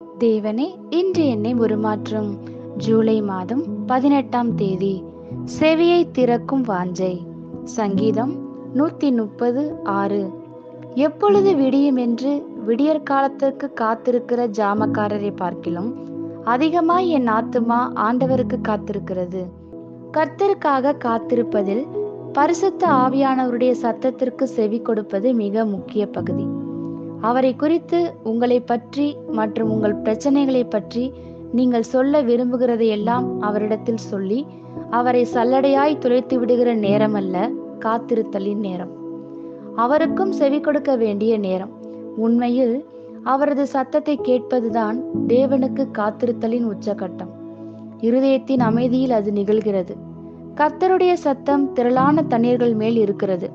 தேவனே, இன்று என்னை உருமாற்றும். ஜூலை மாதம் 18ஆம் தேதி. செவியை திறக்கும் வாஞ்சை. சங்கீதம் 136. எப்பொழுது விடியும் என்று விடியற்காலத்திற்கு காத்திருக்கிற ஜாமக்காரரை பார்க்கிலும் அதிகமாய் என் ஆத்துமா ஆண்டவருக்கு காத்திருக்கிறது. கர்த்தருக்காக காத்திருப்பதில் பரிசுத்த ஆவியானவருடைய சத்தத்திற்கு செவி கொடுப்பது மிக முக்கிய பகுதி. அவரை குறித்து, உங்களை பற்றி மற்றும் உங்கள் பிரச்சனைகளை பற்றி நீங்கள் சொல்ல விரும்புகிறதையெல்லாம் அவரிடத்தில் சொல்லி அவரை சல்லடையாய் துளைத்து விடுகிற நேரம் அல்ல, காத்திருத்தலின் நேரம். அவருக்கும் செவி கொடுக்க வேண்டிய நேரம். உண்மையில் அவரது சத்தத்தை கேட்பதுதான் தேவனுக்கு காத்திருத்தலின் உச்சகட்டம். இருதயத்தின் அமைதியில் அது நிகழ்கிறது. கர்த்தருடைய சத்தம் திரளான தண்ணீர்கள் மேல் இருக்கிறது.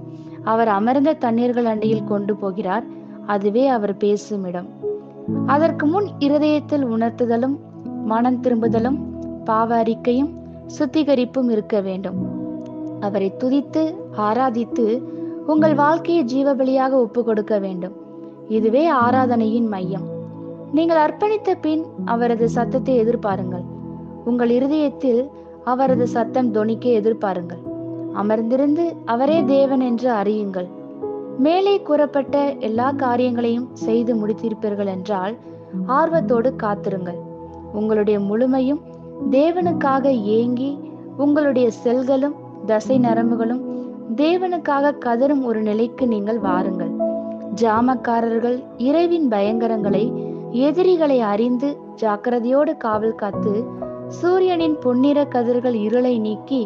அவர் அமர்ந்த தண்ணீர்கள் அண்டையில் கொண்டு போகிறார். அதுவே அவர் பேசும் இடம். அதற்கு முன் இருதயத்தில் உணர்த்துதலும் மனம் திரும்புதலும் பாவ அறிக்கையும் சுத்திகரிப்பும் இருக்க வேண்டும். அவரை துதித்து ஆராதித்து உங்கள் வாழ்க்கையை ஜீவபலியாக ஒப்பு கொடுக்க வேண்டும். இதுவே ஆராதனையின் மையம். நீங்கள் அர்ப்பணித்த பின் அவரது சத்தத்தை எதிர்பாருங்கள். உங்கள் இருதயத்தில் அவரது சத்தம் தொனிக்க எதிர்பாருங்கள். அமர்ந்திருந்து அவரே தேவன் என்று அறியுங்கள். மேலே கூறப்பட்ட எல்லா காரியங்களையும் செய்து முடித்திருப்பீர்கள் என்றால் ஆர்வத்தோடு காத்திருங்கள். உங்களுடைய முழுமையும் தேவனுக்காக ஏங்கி, உங்களுடைய செல்களும் தசை நரம்புகளும் தேவனுக்காக கதரும் ஒரு நிலைக்கு நீங்கள் வாருங்கள். ஜாமக்காரர்கள் இரவின் பயங்கரங்களை, எதிரிகளை அறிந்து ஜாக்கிரதையோடு காவல் காத்து, சூரியனின் பொன்னிற கதிர்கள் இருளை நீக்கி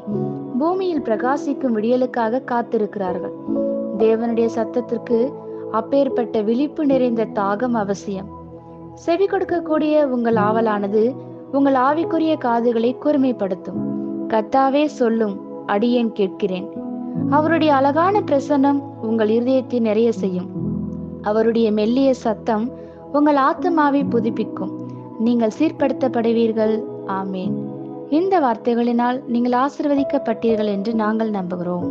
பூமியில் பிரகாசிக்கும் விடியலுக்காக காத்திருக்கிறார்கள். தேவனுடைய சத்தத்திற்கு அப்பேற்பட்ட விழிப்பு நிறைந்த தாகம் அவசியம். செவி கொடுக்கக்கூடிய உங்கள் ஆவலானது உங்கள் ஆவிக்குரிய காதுகளை கூர்மைப்படுத்தும். கர்த்தாவே சொல்லும், அடியேன் கேட்கிறேன். அவருடைய அழகான பிரசன்னம் உங்கள் இருதயத்தை நிறைய செய்யும். அவருடைய மெல்லிய சத்தம் உங்கள் ஆத்துமாவை புதுப்பிக்கும். நீங்கள் சீர்படுத்தப்படுவீர்கள். ஆமேன். இந்த வார்த்தைகளினால் நீங்கள் ஆசீர்வதிக்கப்பட்டீர்கள் என்று நாங்கள் நம்புகிறோம்.